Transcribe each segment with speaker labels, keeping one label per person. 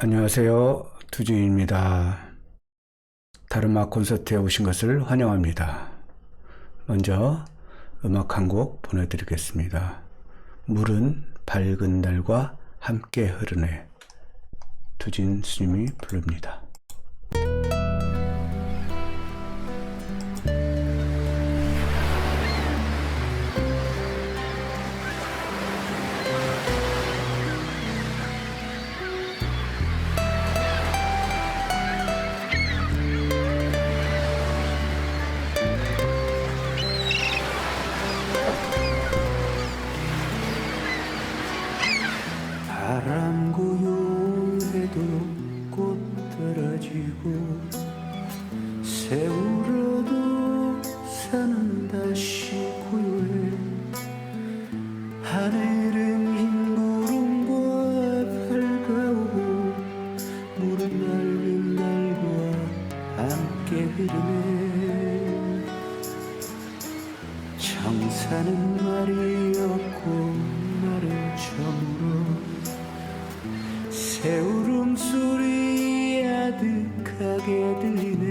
Speaker 1: 안녕하세요. 두준입니다. 다른마 콘서트에 오신 것을 환영합니다. 먼저 음악 한 곡 보내드리겠습니다. 물은 밝은 달과 함께 흐르네. 두진 스님이 부릅니다.
Speaker 2: 바람 고요해도 꽃 떨어지고 세월호도 산은 다시 고요해. 하늘은 흰 구름과 밝아오고 물은 맑은 달과 함께 흐르네. 청사는 말이 없고 말은 저물어 새 울음소리 아득하게 들리네.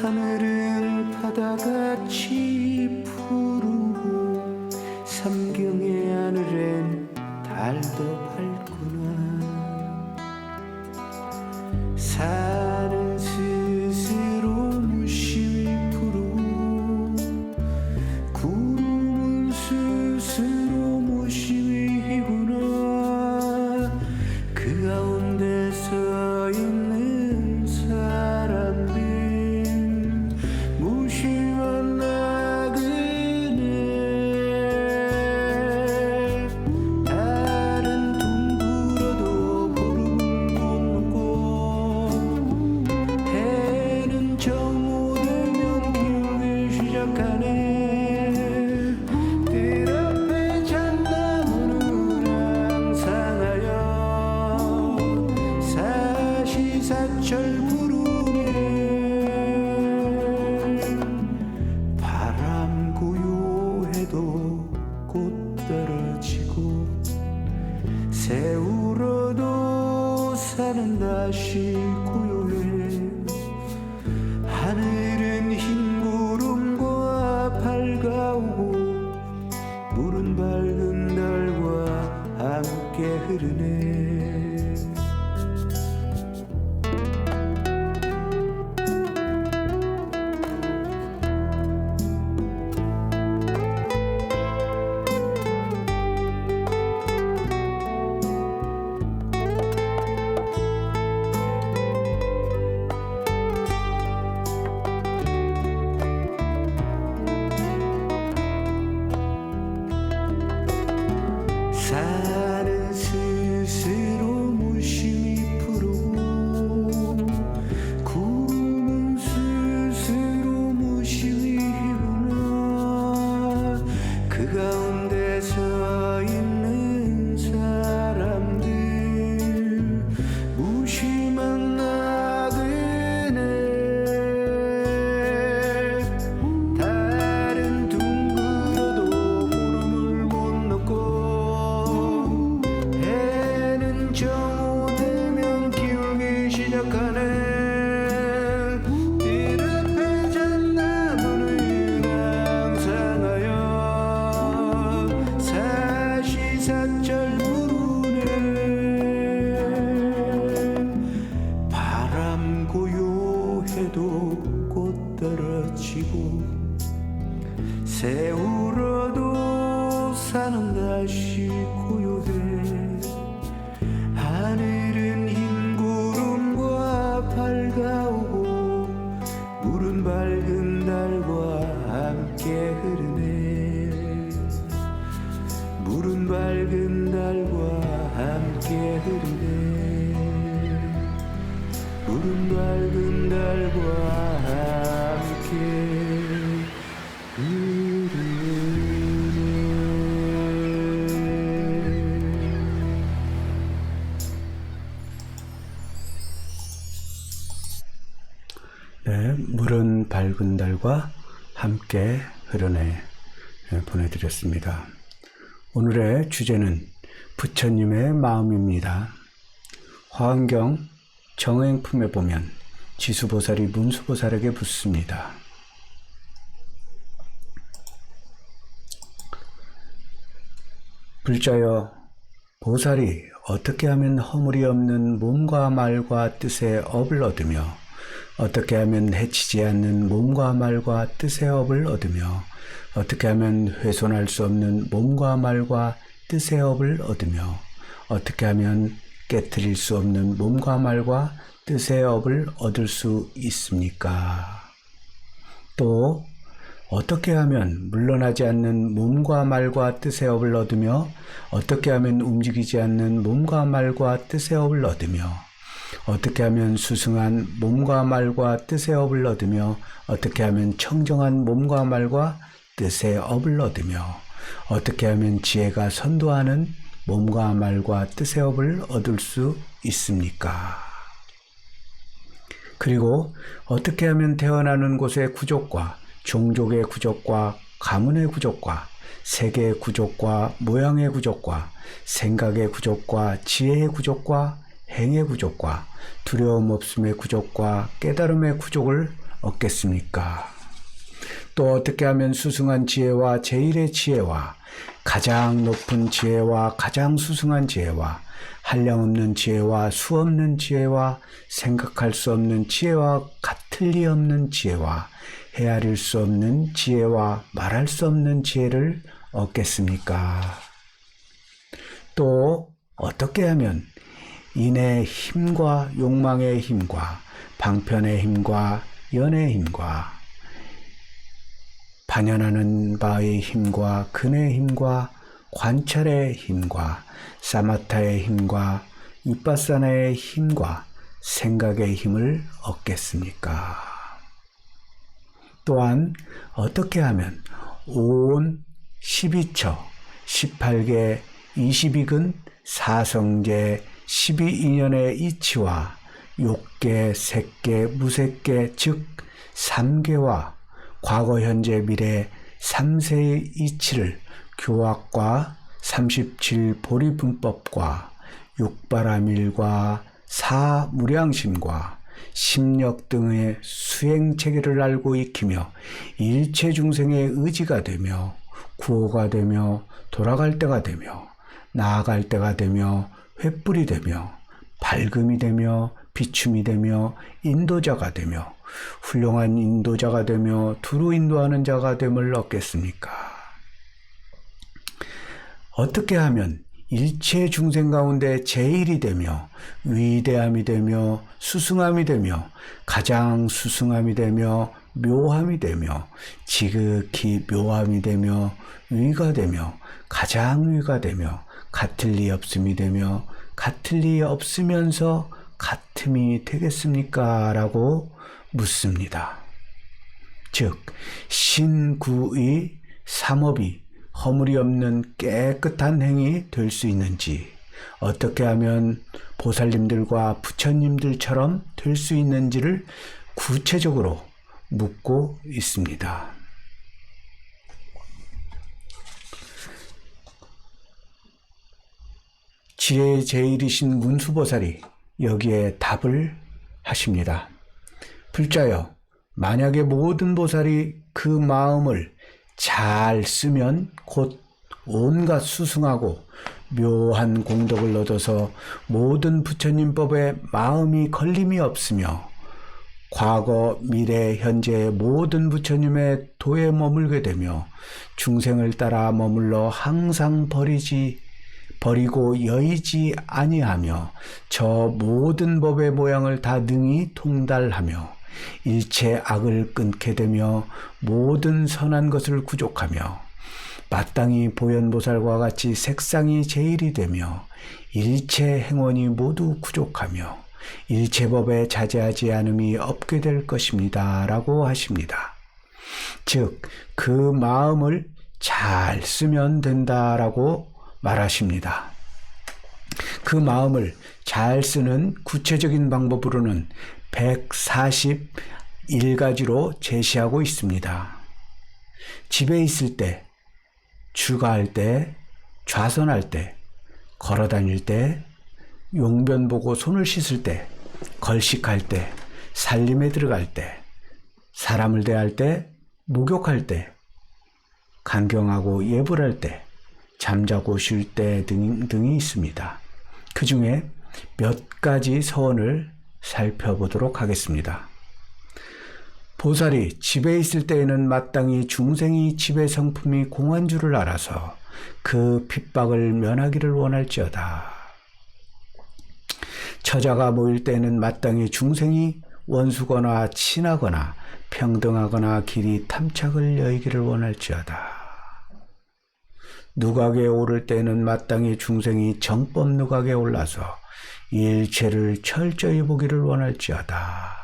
Speaker 2: 하늘은 바다같이 푸르고 삼경의 하늘엔 달도 밝구나. 산은 스스로 무심히 푸르고 구름은 스스로 무심히 휘구나. 그 가운데 서 있는 사람들 무심한 나그네. 달은 둥글어도 구름을 못 넘고 해는 정오되면 기울기 시작하네. 들 앞에 참나무는 항상하여 사시사철 부르네. 바람 고요해도 꽃 떨어지고 새 울어도 산은 다시 고요해. 하늘은 흰 구름과 밝아오고 물은 밝은 달과 함께 흐르네. 산은 스스로 무심히 푸르고 구름은 스스로 무심히 휘구나. 그 가운데 서 있는 사람들 무심한 나그네. 달은 둥글어도 구름을 못 넘고 해는 정오되면 기울기 시작하네. 들 앞에 잣나무는 항상하여 사시사철 부르네. 바람 고요해도 꽃 떨어지고 새 울어도 산은 다시 고요해. 하늘은 흰 구름과 밝아오고 물은 밝은 달과 함께 흐르네. 물은 밝은 달과 함께 흐르네. 물은 밝은 달과 함께
Speaker 1: 네, 물은 밝은 달과 함께 흐르네 보내드렸습니다. 오늘의 주제는 부처님의 마음입니다. 화엄경 정행품에 보면 지수보살이 문수보살에게 묻습니다. 불자여, 보살이 어떻게 하면 허물이 없는 몸과 말과 뜻의 업을 얻으며 어떻게 하면 해치지 않는 몸과 말과 뜻의 업을 얻으며 어떻게 하면 훼손할 수 없는 몸과 말과 뜻의 업을 얻으며 어떻게 하면 깨트릴 수 없는 몸과 말과 뜻의 업을 얻을 수 있습니까? 또 어떻게 하면 물러나지 않는 몸과 말과 뜻의 업을 얻으며 어떻게 하면 움직이지 않는 몸과 말과 뜻의 업을 얻으며 어떻게 하면 수승한 몸과 말과 뜻의 업을 얻으며 어떻게 하면 청정한 몸과 말과 뜻의 업을 얻으며 어떻게 하면 지혜가 선도하는 몸과 말과 뜻의 업을 얻을 수 있습니까? 그리고 어떻게 하면 태어나는 곳의 구족과 종족의 구족과 가문의 구족과 세계의 구족과 모양의 구족과 생각의 구족과 지혜의 구족과 행의 구족과 두려움 없음의 구족과 깨달음의 구족을 얻겠습니까? 또 어떻게 하면 수승한 지혜와 제일의 지혜와 가장 높은 지혜와 가장 수승한 지혜와 한량없는 지혜와 수없는 지혜와 생각할 수 없는 지혜와 같을 리 없는 지혜와 헤아릴 수 없는 지혜와 말할 수 없는 지혜를 얻겠습니까? 또 어떻게 하면 인의 힘과 욕망의 힘과 방편의 힘과 연의 힘과 반연하는 바의 힘과 근의 힘과 관찰의 힘과 사마타의 힘과 위파사나의 힘과 생각의 힘을 얻겠습니까? 또한 어떻게 하면 온 12처, 18개, 22근, 사성제, 12인연의 이치와 욕계, 색계, 무색계, 즉 3계와 과거, 현재, 미래 3세의 이치를 교학과 37보리분법과 육바라밀과 사무량심과 심력 등의 수행체계를 알고 익히며 일체 중생의 의지가 되며 구호가 되며 돌아갈 때가 되며 나아갈 때가 되며 횃불이 되며 밝음이 되며 비춤이 되며 인도자가 되며 훌륭한 인도자가 되며 두루 인도하는 자가 됨을 얻겠습니까? 어떻게 하면 일체 중생 가운데 제일이 되며 위대함이 되며 수승함이 되며 가장 수승함이 되며 묘함이 되며 지극히 묘함이 되며 위가 되며 가장 위가 되며 같을 리 없음이 되며 같을 리 없으면서 같음이 되겠습니까? 라고 묻습니다. 즉 신구의 삼업이 허물이 없는 깨끗한 행이 될 수 있는지, 어떻게 하면 보살님들과 부처님들처럼 될 수 있는지를 구체적으로 묻고 있습니다. 지혜의 제일이신 문수보살이 여기에 답을 하십니다. 불자여, 만약에 모든 보살이 그 마음을 잘 쓰면 곧 온갖 수승하고 묘한 공덕을 얻어서 모든 부처님법에 마음이 걸림이 없으며 과거, 미래, 현재의 모든 부처님의 도에 머물게 되며 중생을 따라 머물러 항상 버리고 여의지 아니하며 저 모든 법의 모양을 다 능히 통달하며 일체 악을 끊게 되며 모든 선한 것을 구족하며 마땅히 보현보살과 같이 색상이 제일이 되며 일체 행원이 모두 구족하며 일체 법에 자제하지 않음이 없게 될 것입니다. 라고 하십니다. 즉, 그 마음을 잘 쓰면 된다라고 말하십니다. 그 마음을 잘 쓰는 구체적인 방법으로는 141가지로 제시하고 있습니다. 집에 있을 때, 출가할 때, 좌선할 때, 걸어 다닐 때, 용변 보고 손을 씻을 때, 걸식할 때, 살림에 들어갈 때, 사람을 대할 때, 목욕할 때, 간경하고 예불할 때, 잠자고 쉴 때 등이 있습니다. 그 중에 몇 가지 서원을 살펴보도록 하겠습니다. 보살이 집에 있을 때에는 마땅히 중생이 집의 성품이 공한 줄을 알아서 그 핍박을 면하기를 원할지어다. 처자가 모일 때에는 마땅히 중생이 원수거나 친하거나 평등하거나 길이 탐착을 여의기를 원할지어다. 누각에 오를 때는 마땅히 중생이 정법 누각에 올라서 일체를 철저히 보기를 원할지어다.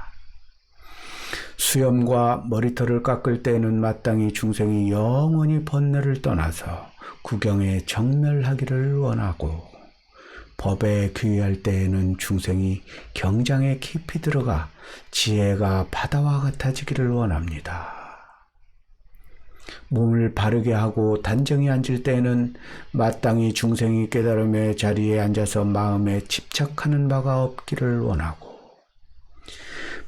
Speaker 1: 수염과 머리털을 깎을 때는 마땅히 중생이 영원히 번뇌를 떠나서 구경에 정멸하기를 원하고, 법에 귀의할 때에는 중생이 경장에 깊이 들어가 지혜가 바다와 같아지기를 원합니다. 몸을 바르게 하고 단정히 앉을 때에는 마땅히 중생이 깨달음의 자리에 앉아서 마음에 집착하는 바가 없기를 원하고,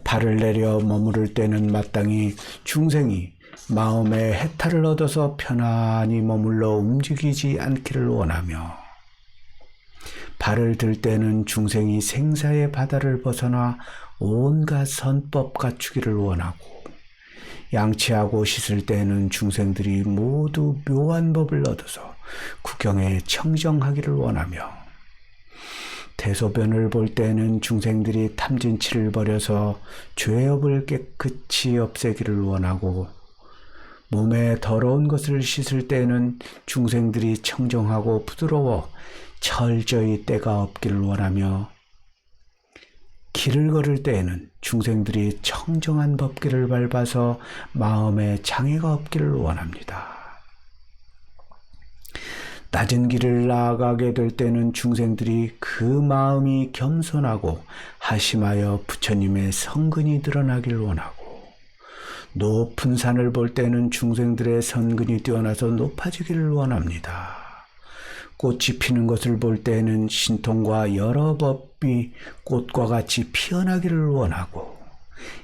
Speaker 1: 발을 내려 머무를 때는 마땅히 중생이 마음에 해탈을 얻어서 편안히 머물러 움직이지 않기를 원하며, 발을 들 때는 중생이 생사의 바다를 벗어나 온갖 선법 갖추기를 원하고, 양치하고 씻을 때는 중생들이 모두 묘한 법을 얻어서 구경에 청정하기를 원하며, 대소변을 볼 때는 중생들이 탐진치를 버려서 죄업을 깨끗이 없애기를 원하고, 몸에 더러운 것을 씻을 때는 중생들이 청정하고 부드러워 철저히 때가 없기를 원하며, 길을 걸을 때에는 중생들이 청정한 법길을 밟아서 마음에 장애가 없기를 원합니다. 낮은 길을 나아가게 될 때는 중생들이 그 마음이 겸손하고 하심하여 부처님의 성근이 드러나기를 원하고, 높은 산을 볼 때는 중생들의 선근이 뛰어나서 높아지기를 원합니다. 꽃이 피는 것을 볼 때는 신통과 여러 법이 꽃과 같이 피어나기를 원하고,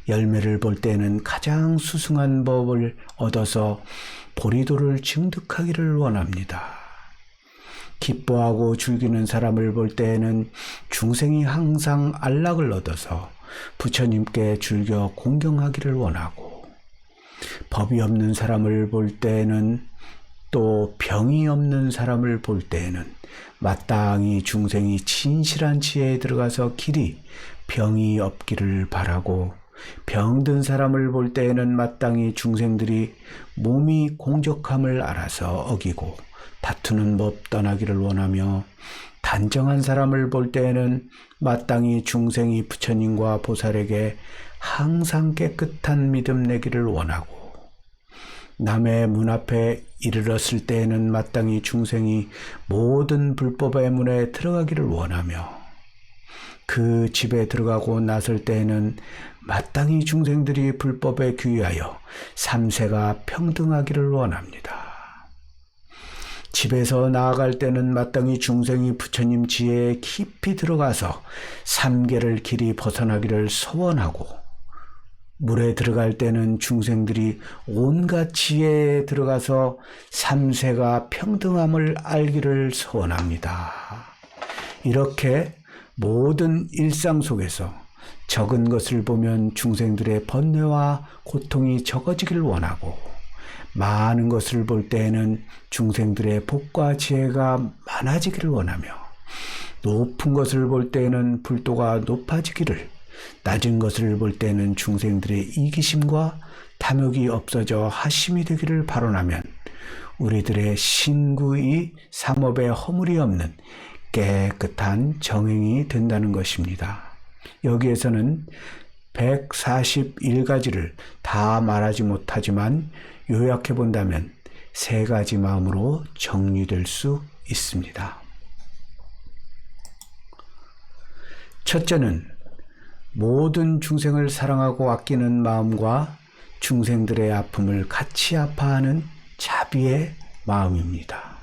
Speaker 1: 열매를 볼 때는 가장 수승한 법을 얻어서 보리도를 증득하기를 원합니다. 기뻐하고 즐기는 사람을 볼 때에는 중생이 항상 안락을 얻어서 부처님께 즐겨 공경하기를 원하고, 법이 없는 사람을 볼 때에는, 또 병이 없는 사람을 볼 때에는 마땅히 중생이 진실한 지혜에 들어가서 길이 병이 없기를 바라고, 병든 사람을 볼 때에는 마땅히 중생들이 몸이 공적함을 알아서 어기고 다투는 법 떠나기를 원하며, 단정한 사람을 볼 때에는 마땅히 중생이 부처님과 보살에게 항상 깨끗한 믿음 내기를 원하고, 남의 문 앞에 이르렀을 때에는 마땅히 중생이 모든 불법의 문에 들어가기를 원하며, 그 집에 들어가고 나설 때에는 마땅히 중생들이 불법에 귀의하여 삼세가 평등하기를 원합니다. 집에서 나아갈 때는 마땅히 중생이 부처님 지혜에 깊이 들어가서 삼계를 길이 벗어나기를 소원하고, 물에 들어갈 때는 중생들이 온갖 지혜에 들어가서 삼세가 평등함을 알기를 소원합니다. 이렇게 모든 일상 속에서 적은 것을 보면 중생들의 번뇌와 고통이 적어지길 원하고, 많은 것을 볼 때에는 중생들의 복과 지혜가 많아지기를 원하며, 높은 것을 볼 때에는 불도가 높아지기를, 낮은 것을 볼 때는 중생들의 이기심과 탐욕이 없어져 하심이 되기를 발언하면 우리들의 신구의 삼업에 허물이 없는 깨끗한 정행이 된다는 것입니다. 여기에서는 141가지를 다 말하지 못하지만 요약해 본다면 3가지 마음으로 정리될 수 있습니다. 첫째는 모든 중생을 사랑하고 아끼는 마음과 중생들의 아픔을 같이 아파하는 자비의 마음입니다.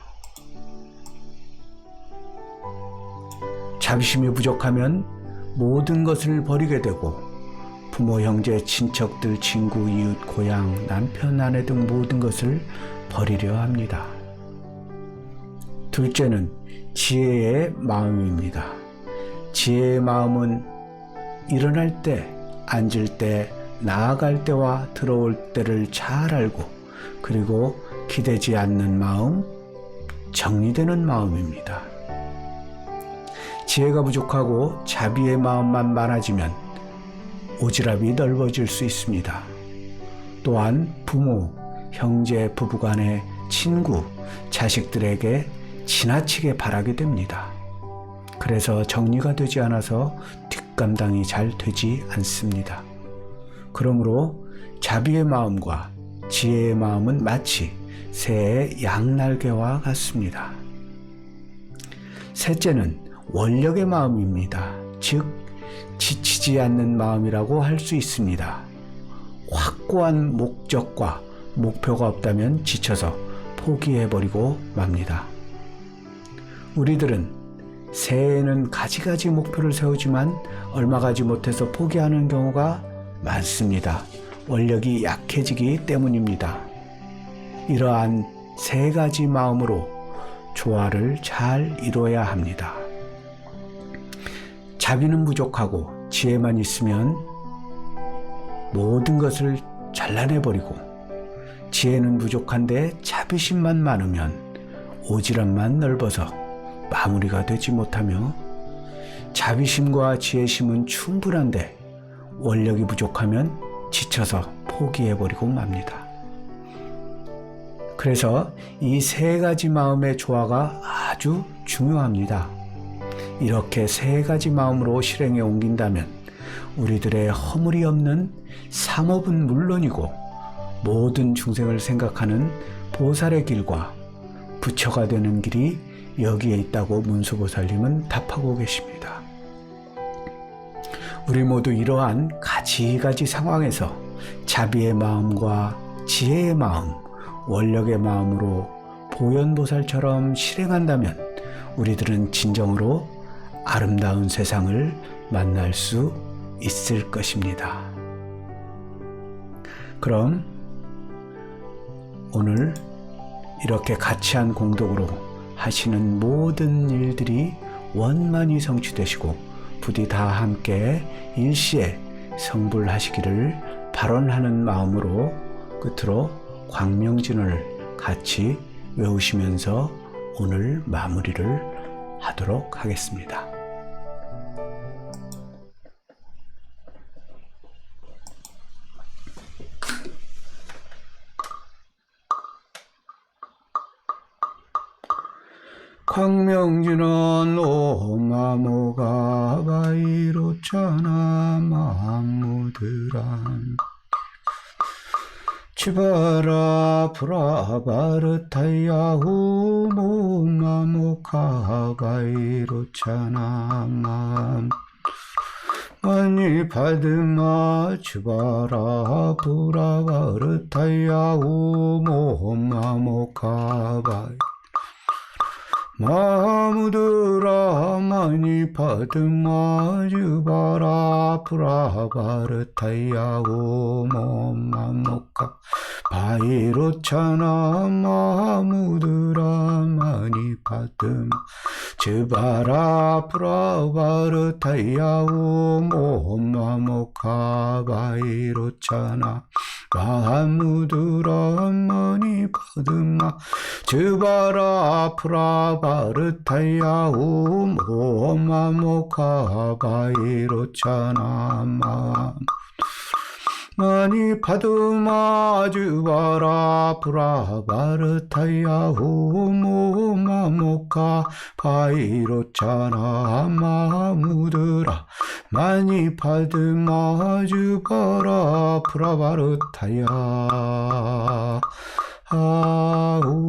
Speaker 1: 자비심이 부족하면 모든 것을 버리게 되고 부모, 형제, 친척들, 친구, 이웃, 고향, 남편, 아내 등 모든 것을 버리려 합니다. 둘째는 지혜의 마음입니다. 지혜의 마음은 일어날 때, 앉을 때, 나아갈 때와 들어올 때를 잘 알고 그리고 기대지 않는 마음, 정리되는 마음입니다. 지혜가 부족하고 자비의 마음만 많아지면 오지랖이 넓어질 수 있습니다. 또한 부모, 형제, 부부간의 친구, 자식들에게 지나치게 바라게 됩니다. 그래서 정리가 되지 않아서 뒷감당이 잘 되지 않습니다. 그러므로 자비의 마음과 지혜의 마음은 마치 새의 양날개와 같습니다. 셋째는 원력의 마음입니다. 즉 지치지 않는 마음이라고 할 수 있습니다. 확고한 목적과 목표가 없다면 지쳐서 포기해버리고 맙니다. 우리들은 새해에는 가지가지 목표를 세우지만 얼마 가지 못해서 포기하는 경우가 많습니다. 원력이 약해지기 때문입니다. 이러한 세 가지 마음으로 조화를 잘 이루어야 합니다. 자비는 부족하고 지혜만 있으면 모든 것을 잘라내버리고 지혜는 부족한데 자비심만 많으면 오지랖만 넓어서 마무리가 되지 못하며 자비심과 지혜심은 충분한데 원력이 부족하면 지쳐서 포기해버리고 맙니다. 그래서 이 세 가지 마음의 조화가 아주 중요합니다. 이렇게 세 가지 마음으로 실행에 옮긴다면 우리들의 허물이 없는 삼업은 물론이고 모든 중생을 생각하는 보살의 길과 부처가 되는 길이 여기에 있다고 문수보살님은 답하고 계십니다. 우리 모두 이러한 가지가지 상황에서 자비의 마음과 지혜의 마음, 원력의 마음으로 보현보살처럼 실행한다면 우리들은 진정으로 아름다운 세상을 만날 수 있을 것입니다. 그럼 오늘 이렇게 가치한 공덕으로 하시는 모든 일들이 원만히 성취되시고 부디 다 함께 일시에 성불하시기를 발언하는 마음으로 끝으로 광명진을 같이 외우시면서 오늘 마무리를 하도록 하겠습니다. 광명진은 오마모가 바이로차나 마무드란 치바라 프라바르타야후 모마모카 바이로차나 맘 아니 바드마 치바라 프라바르타야후 모마모카 바이 마무드라 마니 파드마 주바라 프라바르타야오 모마모카 바이로차나 마무드라 마니 파드마 주바라 프라바르타야오 모마모카 바이로차나 마무드라 마니 파드마 주바라 프라바르타야오 모마모카 바이로차나 마니 파드마 주바라 프라바르타야오 모마모카 바이로차나 마무드라 마니 파드마 주바라 프라바르타야 아우